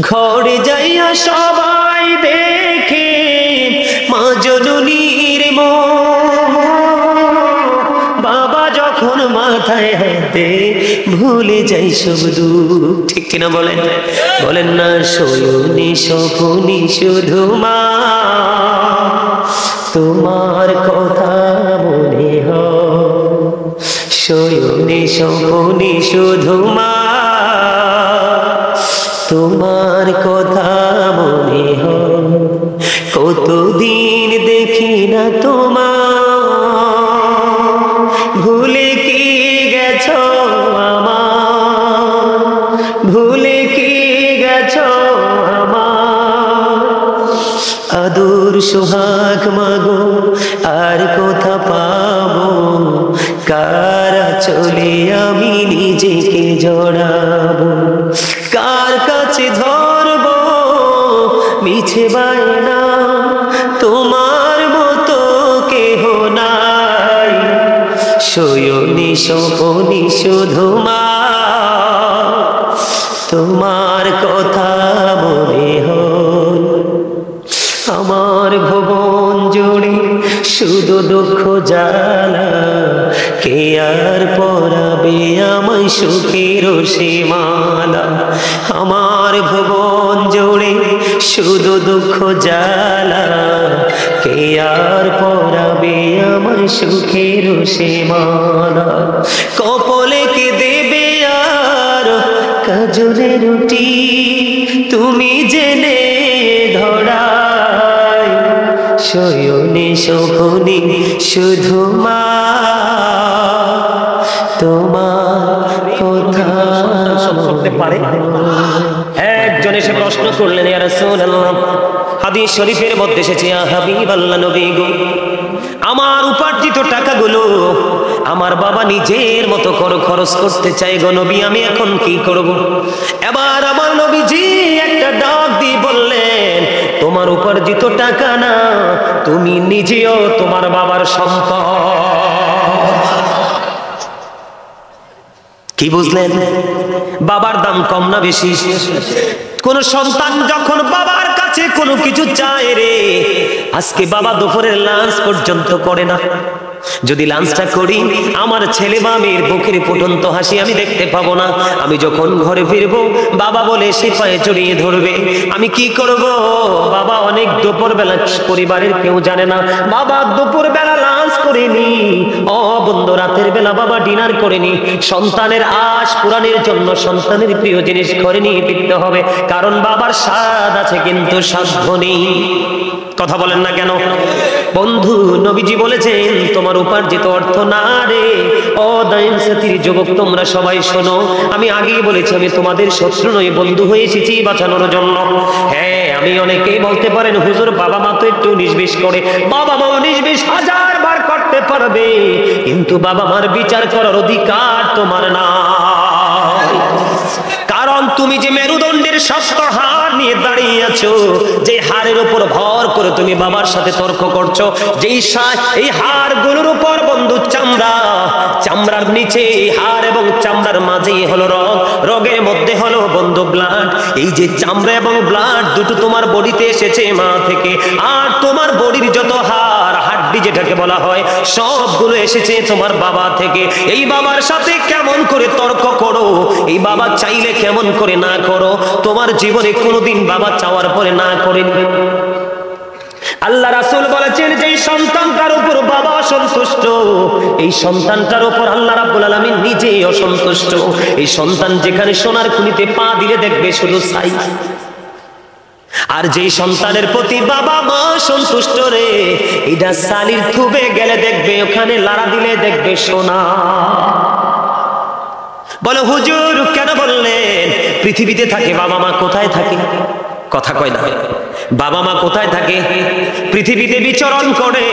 ঘরে যাইয়া সবাই দেখে মা জননীর মুখ, বাবা যখন মাথায় হাতে ভুলে যাই সব দুঃখ। ঠিক কিনা বলেন? বলেন না? শয়নে স্বপনে শুধু মা তোমার কথা মনে হয়, শয়নে স্বপনে শুধু মা তোমার কথা মনে হয়। কতদিন দেখি না তোমার, ভুলে কি গেছো আমার, ভুলে কি গেছো আমার আদর সোহাগ মাগো, আর কোথা পাবো, কারা চলে আমি নিজেকে জড়াবো, কার কাছে ধরবো মিছে বায়না, তোমার মতো কেহ নাই, শয়নে স্বপনে শুধু মা তোমার কথা মনে হয়। আমার ভুবন জুড়ে শুধু দুঃখ জ্বালা, কে আর পরাবে আমায় সুখের সীমালা, আমার ভুবন জুড়ে শুধু দুঃখ জ্বালা, কে আর পরাবে আমায় সুখের সীমালা, কপালে কে দেবে আর কাজলে রুটি, তুমি জেনে ধরাই, শয়নে স্বপনে শুধু মা তোমার কথা করতে পারে। একজন এসে প্রশ্ন করলেন, ইয়া রাসূলুল্লাহ, হাদিস শরীফের মধ্যে এসেছে, ইয়া হাবিবাল্লাহ নবী গো, আমার উপার্জিত টাকাগুলো আমার বাবা নিজের মতো করে খরচ করতে চাই গো নবী, আমি এখন কি করব? এবার আমার নবীজি একটা ডাক দিয়ে বললেন, তোমার উপার্জিত টাকা না, তুমি নিজেও তোমার বাবার সম্পদ। কি বুঝলেন? বাবার দাম কম না বেশি? কোন সন্তান যখন বাবার কাছে কোনো কিছু চায় রে, আজকে বাবা দুপুরের লাঞ্চ পর্যন্ত করে না, যদি লাঞ্চটা করি আমার ছেলে বা মেয়ের বুকের ফুটন্ত হাসি আমি দেখতে পাবো না। আমি যখন ঘরে ফিরবো বাবা বলে সে পায়ে জড়িয়ে ধরবে, আমি কি করব? বাবা অনেক দুপুর বেলা, পরিবারের কেউ জানে না বাবা দুপুর বেলা লাঞ্চ করেনি, ও বন্ধু রাতের বেলা বাবা ডিনার করেনি। সন্তানের আশ পূরণের জন্য সন্তানের প্রিয় জিনিস ঘরে নিয়ে ফিরতে হবে, কারণ বাবার স্বাদ আছে কিন্তু সাধ্য নেই। কথা বলেন না কেন? বন্ধু নবীজি বলেছেন, তোমার উপার্জিত অর্থ না রে, ও দাইন সাথীর যুবক তোমরা সবাই শোনো, আমি আগেই বলেছি আমি তোমাদের শত্রু নই, বন্ধু হয়ে এসেছি বাঁচানোর জন্য। হ্যাঁ, আমি অনেকেই বলতে পারেন হুজুর বাবা মা তো একটু 19-20 করে, বাবা মা 19-20 হাজার বার করতে পারবে, কিন্তু বাবা মার বিচার করার অধিকার তোমার না। কারণ তুমি যে মেরুদণ্ডের শক্ত হাড় নিয়ে দাঁড়িয়ে আছো, যে হাড়ের উপর ভর করে তুমি বাবার সাথে তর্ক করছো, যেই এই হাড়গুলোর উপর বন্ধু চামড়া, চামড়ার নিচে হাড় এবং চামড়ার মাঝে হলো রগ, রগের মধ্যে হলো বন্ধু ব্লাড। এই যে চামড়া এবং ব্লাড দুটো তোমার বডিতে এসেছে মা থেকে, আর তোমার বডির যত হাড় হাড্ডি যেটাকে বলা হয় সবগুলো এসেছে তোমার বাবা থেকে। এই বাবার সাথে কেমন করে তর্ক করো, এই বাবা চাইলে কেমন করে না করো, তোমার জীবনে কোনোদিন বাবা চাওয়ার পরে না করেন। আল্লাহ রাসূল বলেছেন, যে সন্তানটার উপর বাবা অসন্তুষ্ট, এই সন্তানটার উপর আল্লাহ রাব্বুল আলামিন নিজেই অসন্তুষ্ট। এই সন্তান যেখানে সোনার খুনিতে পা দিলে দেখবে শুধু ছাই, আর যেই সন্তানের প্রতি বাবা মা সন্তুষ্ট রে, এটা সালির থুবে গেলে দেখবে ওখানে লাড়া দিলে দেখবে সোনা। বলো হুজুর কেন বললেন? পৃথিবীতে থাকে বাবা মা কোথায় থাকে? কথা কয় না, বাবা মা কোথায় থাকে? পৃথিবীতে বিচরণ করে,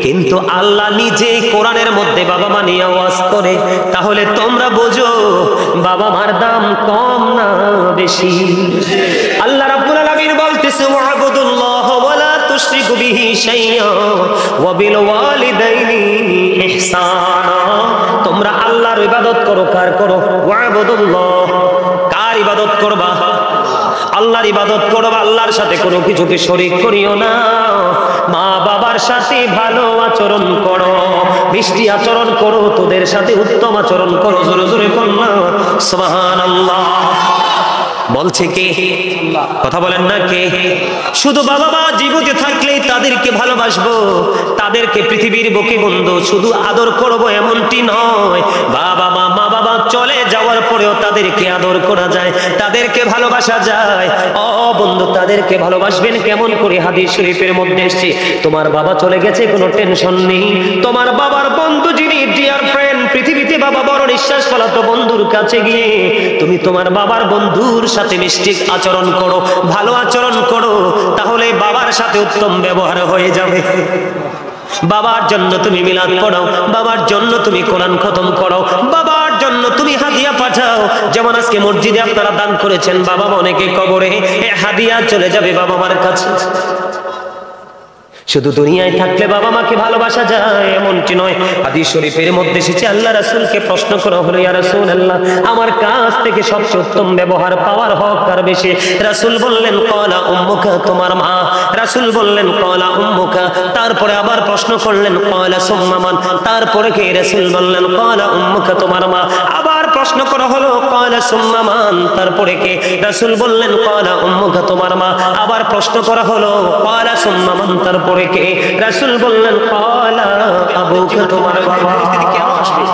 কিন্তু আল্লাহ নিজে কোরআনের মধ্যে বাবা মা নিয়ে ওয়াজ করে। তাহলে তোমরা বোঝো বাবা মার দাম কম না বেশি? আল্লাহ রাব্বুল আলামিন বলতেছে, ওয়াবুদুল্লাহ ওয়া লা তুশরিকু বিহি শাইআ ওয়া বিল ওয়ালিদাইনি ইহসানা। তোমরা আল্লাহর ইবাদত করো। কার করো? ওয়াবুদুল্লাহ। কার ইবাদত করবা? আল্লাহর ইবাদত করো, আল্লাহর সাথে কোনো কিছুকে শরীক করিও না। মা বাবার সাথে ভালো আচরণ করো, মিষ্টি আচরণ করো, তোদের সাথে উত্তম আচরণ করো। জোরে জোরে বলনা সুবহানাল্লাহ। বলছে কে? কথা বলেন না কে? শুধু বাবা মা জীবিত থাকলেই তাদেরকে ভালোবাসবো, তাদেরকে পৃথিবীর বুকে বন্ধু শুধু আদর করব এমনটি নয়। বাবা মা মা বাবা চলে যাওয়ার পরেও তাদেরকে আদর করা যায়, তাদেরকে ভালোবাসা যায়। ও বন্ধু, তাদেরকে ভালোবাসবেন কেমন করে? হাদিস শরীফের মধ্যে এসেছে, তোমার বাবা চলে গেছে কোনো টেনশন নেই, তোমার বাবার বন্ধু যিনি ডিয়ার ফ্রেন্ড, পৃথিবীতে বাবা বড় নিঃশ্বাস ফেলাতো বন্ধুর কাছে গিয়ে তুমি তোমার বাবার বন্ধুর সাথে মিষ্টি আচরণ করো, ভালো আচরণ করো, তাহলে বাবার সাথে উত্তম ব্যবহার হয়ে যাবে। বাবার জন্য তুমি মিলাদ পড়াও, বাবার জন্য তুমি কোরআন খতম করো, বাবার জন্য তুমি হাদিয়া পাঠাও। যেমন আজকে মসজিদে আপনারা দান করেছেন, বাবা মা অনেকে কবরে, এ হাদিয়া চলে যাবে বাবা মার কাছে। শুধু দুনিয়ায় থাকলে বাবা মাকে ভালোবাসা যায় এমনটি নয়। হাদিস শরীফের মধ্যে এসেছে, আল্লাহ রাসূলকে প্রশ্ন করা হলো, ইয়া রাসূলুল্লাহ, আমার কাছ থেকে সবচেয়ে উত্তম ব্যবহার পাওয়ার হক কার বেশি? রাসূল বললেন, ক্বালা উম্মুকা, তোমার মা। রাসূল বললেন, ক্বালা উম্মুকা। তারপরে আবার প্রশ্ন করলেন, ক্বালা সুম্মা মান? তারপরে কে? রাসূল বললেন, ক্বালা উম্মুকা, তোমার মা। আবার প্রশ্ন করা হলো, ক্বালা সুম্মা মান? তারপরে কে? রাসূল বললেন, ক্বালা উম্মুকা, তোমার মা। আবার প্রশ্ন করা হলো, ক্বালা সুম্মা মান? তারপরে কে? রাসূল বললেন, ক্বালা আবুকা, তোমার বাবা। কেন আসবে?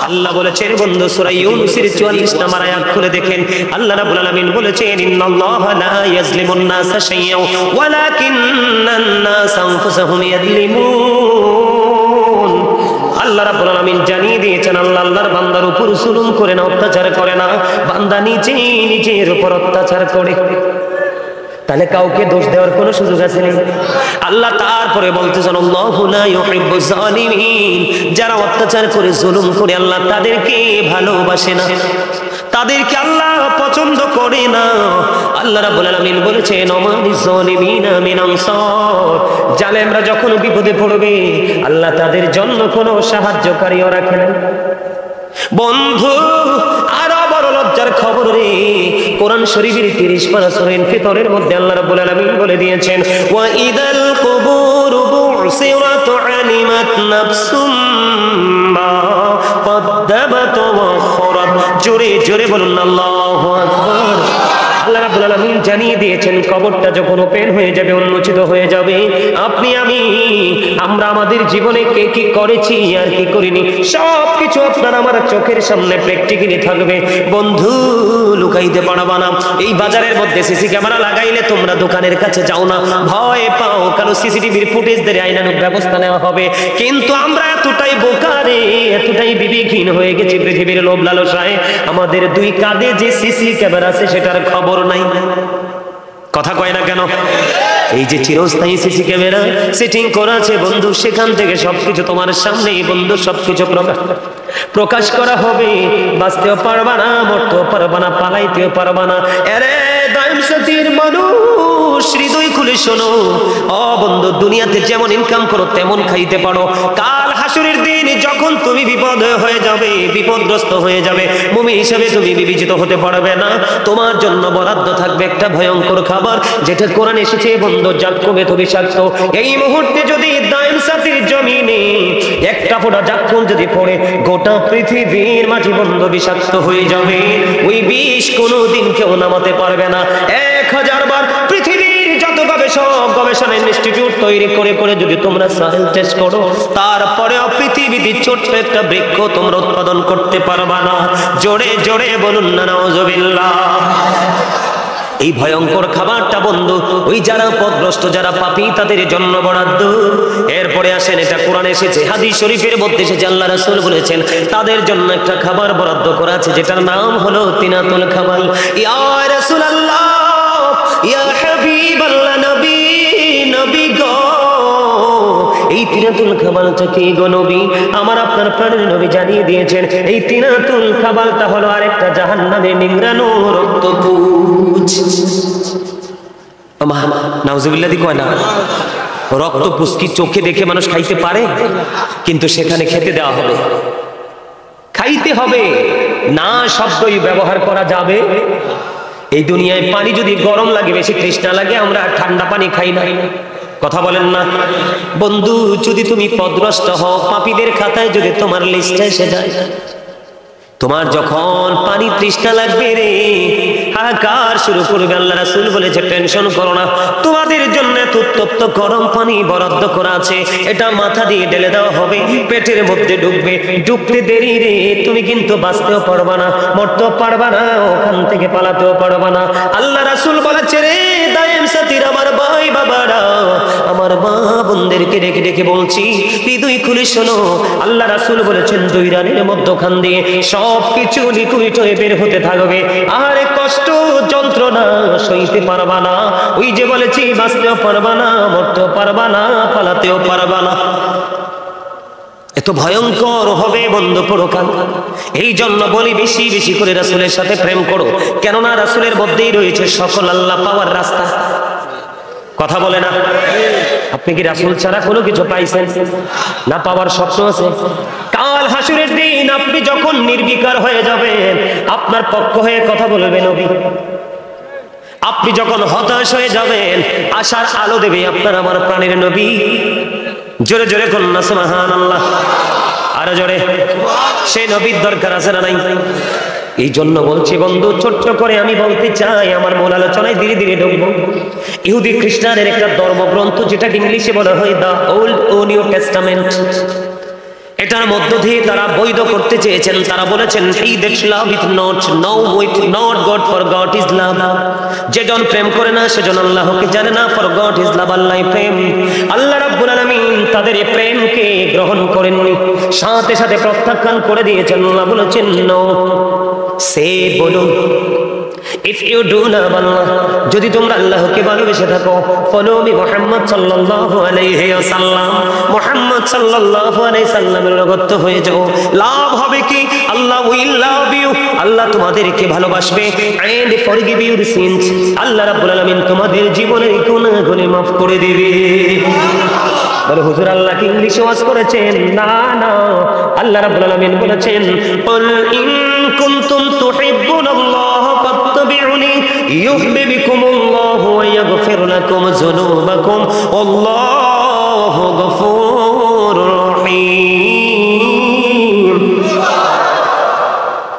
আল্লাহ বলেছেন বন্ধু, সূরা ইউনূসের 44 নম্বর আয়াত খুলে দেখেন, আল্লাহ রাব্বুল আলামিন বলেছেন, ইন্নাল্লাহা লা ইয়াজলিমুন নাসা শাইয়্যান ওয়ালাকিন্নান নাসা আনফুসাহুম ইয়াজলিমুন। আল্লাহ রাব্বুল আলামিন জানিয়ে দিয়েছেন, আল্লাহ আল্লাহর বান্দার উপর জুলুম করে না, অত্যাচার করে না, বান্দা নিজের উপর অত্যাচার করে। তাহলে কাউকে দোষ দেওয়ার কোনো সুযোগ আছে নেই। আল্লাহ তারপরে বলতেছেন, আল্লাহু লা ইউহিব্বুজ জালিমিন, যারা অত্যাচার করে জুলুম করে আল্লাহ তাদেরকে ভালোবাসে না, তাদেরকে আল্লাহ পছন্দ করে না। আল্লাহ রাব্বুল আলামিন বলেছেন, ওমালিজ জালিমিনা মিন আনসার, জালেমরা যখন বিপদে পড়বে আল্লাহ তাদের জন্য কোনো সাহায্যকারীও রাখে না। বন্ধু, আরো বড় লজ্জার খবর রে, কোরআন শরীফের 30 পারা সূরা ইনফিতরের মধ্যে আল্লাহ রাব্বুল আলামিন বলে দিয়েছেন, ওয়া ইদাল কুবুর বুসিরাত আলিমাত নাফসুম মা কদ্দামাত ওয়া আখরাত। জোরে জোরে বলুন আল্লাহু আকবার। আল্লাহ রাব্বুল আলামিন জানিয়ে দিয়েছেন, কবরটা যখন ওপেন হয়ে যাবে, উন্মোচিত হয়ে যাবে, আপনি আমরা আমাদের জীবনে কে কি করেছি আর কি করিনি সবকিছু আপনার আমার চোখের সামনে প্র্যাকটিক্যালি থাকবে। বন্ধু, লুকাইতে পারবা না। এই বাজারের মধ্যে সিসি ক্যামেরা লাগাইলে তোমরা দোকানের কাছে যাও না, ভয় পাও, কারণ সিসিটিভির ফুটেজ ধরে আইনানুগ ব্যবস্থা নেওয়া হবে। কিন্তু আমরা এতটাই বোকা রে, এতটাই বিবেকহীন হয়ে গেছি পৃথিবীর লোভ লালসায়, আমাদের দুই কাঁধে যে সিসি ক্যামেরা আছে সেটার খবর নাই। কথা কয় না কেন? এই যে চিরস্থায়ী সিসি ক্যামেরা সেটিং করা আছে বন্ধু, সেখান থেকে সবকিছু তোমার সামনেই বন্ধু সবকিছু প্রকাশ করা হবে। বাঁচতেও পারবা না, মরতেও পারবা না, পালাইতেও পারবা না। আরে দাইম সাথীর মানুষ, হৃদয় খুলে শোনো, ও বন্ধু, দুনিয়াতে যেমন ইনকাম করো তেমন খাইতে পারো, কাল হাসরের দিন যখন তুমি বিপদ হয়ে যাবে, বিপদগ্রস্ত হয়ে যাবে, মুমিন হিসেবে তুমি বিবেচিত হতে পারবে না। তোমার জন্য বরাদ্দ থাকবে একটা ভয়ঙ্কর খাবার, যেটা কোরআন এসেছে বন্ধু, জাক্কুম এত বিষাক্ত। এই মুহূর্তে যদি দাইম সাথীর জমিনে একটা ফোঁটা জাক্কুম যদি পড়ে, গোটা পৃথিবীর মাঝে বন্ধু বিষাক্ত হয়ে যাবে। ওই বিষ কোনোদিন কেউ নামাতে পারবে না। 1000 বার পৃথিবীর যত গবেষণা ইনস্টিটিউট তৈরি করে করে যদি তোমরা সায়েন্স টেস্ট করো, তারপরেও পৃথিবীতে ছোট্ট একটা বৃক্ষ তোমরা উৎপাদন করতে পারবা না। জোরে জোরে বলুন না নাউজুবিল্লাহ। এই ভয়ঙ্কর খাবারটা বন্ধু ওই যারা পথভ্রষ্ট, যারা পাপী, তাদের জন্য বরাদ্দ। এরপরে আসেন, এটা কোরআনে এসেছে, হাদিস শরীফের মধ্যে এসেছে, আল্লাহ রাসূল বলেছেন তাদের জন্য একটা খাবার বরাদ্দ করা আছে, যেটার নাম হলো তিনাতুল খাবাল। ইয়া রাসূলুল্লাহ, ইয়া হাবিবাল্লাহ, নবী গো, এই তিনাতুল খাবালটা কি গো নবী? আমার আপনার প্রাণের নবী জানিয়ে দিয়েছেন, এই তিনাতুল খাবালটা হলো আরেকটা জাহান্নামে নিংড়ানো রক্তপুঁজ। নাউজুবিল্লাহ দি কয় না, রক্তপুঁজ কি চোখে দেখে মানুষ খাইতে পারে? কিন্তু সেখানে খেতে দেওয়া হবে, খাইতে হবে না, শব্দই ব্যবহার করা যাবে এই দুনিয়ায় পানি যদি গরম লাগে, বেশি তৃষ্ণা লাগে, আমরা ঠান্ডা পানি খাই না, কথা বলেন না? বন্ধু, যদি তুমি পদভ্রষ্ট হও, পাপীদের খাতায় যদি তোমার লিস্টে এসে যায়, তোমার যখন পানি তৃষ্ণা লাগবে রে, হাহাকার শুরু করবে, আল্লাহ রাসূল বলেছে টেনশন করো না, তোমাদের জন্য উত্তপ্ত গরম পানি বরাদ্দ করা আছে, এটা মাথা দিয়ে ঢেলে দেওয়া হবে, পেটের মধ্যে ঢুকবে, ঢুকতে দেরি রে, তুমি কিন্তু বাঁচতেও পারবা না, মরতেও পারবা না, ওখান থেকে পালাতেও পারবা না। আল্লাহ রাসূল বলেছে রে দায়েম সাথীর, আমার ভাই বাবারা, আমার মা বোনদেরকে ডেকে ডেকে বলছি, হৃদয় খুলে শোনো, আল্লাহ রাসূল বলেছেন দুই রানের মধ্যখান দিয়ে সবকিছু লিকুইড হয়ে বের হতে থাকবে, আর কষ্ট যন্ত্রণা সইতে পারবা না, ওই যে বলেছি বাঁচতেও পারবা না, মরতেও পারবা না, পালাতেও পারবা না, এত ভয়ঙ্কর হবে বন্ধু পরকাল। এই জন্য বলি বেশি বেশি করে রাসূলের সাথে প্রেম করো, কেননা রাসূলের মধ্যেই রয়েছে সকল আল্লাহ পাওয়ার রাস্তা, কথা বলে না? আপনি কি রাসূল ছাড়া কোনো কিছু পাইছেন না? পাওয়ার স্বপ্ন আছে? কাল হাসরের দিন আপনি যখন নির্বিকার হয়ে যাবেন, আপনার পক্ষ হয়ে কথা বলবে নবী। আপনি যখন হতাশ হয়ে যাবেন, আশার আলো দেবে আপনার আমার প্রাণের নবী। জোরে জোরে কন্যা সুবহানাল্লাহ, আরো জোরে। সেই নবীর দরকার আছে না নাই? এই জন্য বলছি বন্ধু, ছোট্ট করে আমি বলতে চাই, আমার মূল আলোচনায় ধীরে ধীরে ঢুকবো। ইহুদি খ্রিস্টানের একটা ধর্মগ্রন্থ, যেটা ইংলিশে বলা হয় দা ওল্ড ও নিউ টেস্টামেন্ট, এটার মধ্য দিয়ে তারা বৈধ করতে চেয়েছেন। তারা বলেছেন he that loveth not know with not God, for God is love, যেজন প্রেম করে না সেজন আল্লাহকে জানে না, for God is love, আল্লাহ প্রেম। আল্লাহ রাব্বুল আলামিন তাদের এই প্রেমকে গ্রহণ করেননি, সাথে সাথে প্রত্যাখ্যান করে দিয়েছেন। আল্লাহ বলেছেন নো, সে বলুন if you do love Allah, যদি তোমরা আল্লাহকে ভালোবেসে থাকো, ফলো মি মুহাম্মদ সাল্লাল্লাহু আলাইহি ওয়াসাল্লাম, মুহাম্মদ সাল্লাল্লাহু আলাইহি সাল্লামের অনুগত হয়ে যাও। লাভ হবে কি? আল্লাহ উইল লাভ ইউ, আল্লাহ তোমাদেরকে ভালোবাসবে, এন্ড ফরগিভ ইউর সিনস, আল্লাহ রাব্বুল আলামিন তোমাদের জীবনের গুনাহগুলো maaf করে দিবে। বলে হুজুর আল্লাহ কি ইংলিশে ওয়াজ করেছেন? না না, আল্লাহ রাব্বুল আলামিন বলেছেন কুল ইন কুনতুম তুহিব্বুনাল্লাহ ফাত্তাবিউনি ইউহিব্বুকুমুল্লাহু ওয়া ইয়াগফির লাকুম যুনুবাকুম আল্লাহু গফুরুর রহিম।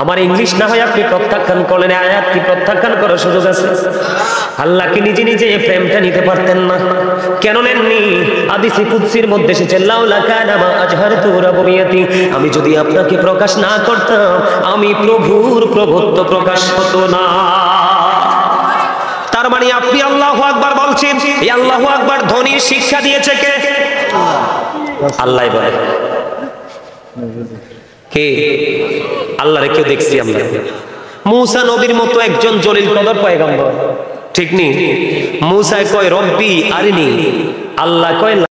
আমার ইংলিশ না হয় আপনি প্রত্যাখ্যান করলেন, আয়াত কি প্রত্যাখ্যান করার সুযোগ আছে? আল্লাহ কি নিজে নিজে প্রেমটা নিতে পারতেন না? কেন নেননি? হাদিসে কুদসির মধ্যে এসেছে লাউলা কানা মা আজহারতু রাব্বিয়াতি, আমি যদি আপনাকে প্রকাশ না করতাম, আমি প্রভুর প্রভুত্ব প্রকাশ হতো না। তার মানে আপনি আল্লাহু আকবার বলছেন, এই আল্লাহু আকবার ধ্বনির শিক্ষা দিয়েছে কে? আল্লাহ বলে। কে? আল্লাহরে কেউ দেখছি আমরা? মূসা নবীর মতো একজন জলিল কদর পয়গম্বর, ঠিক নি? মূসা কয় রব্বি আরিনি, আল্লাহ কয়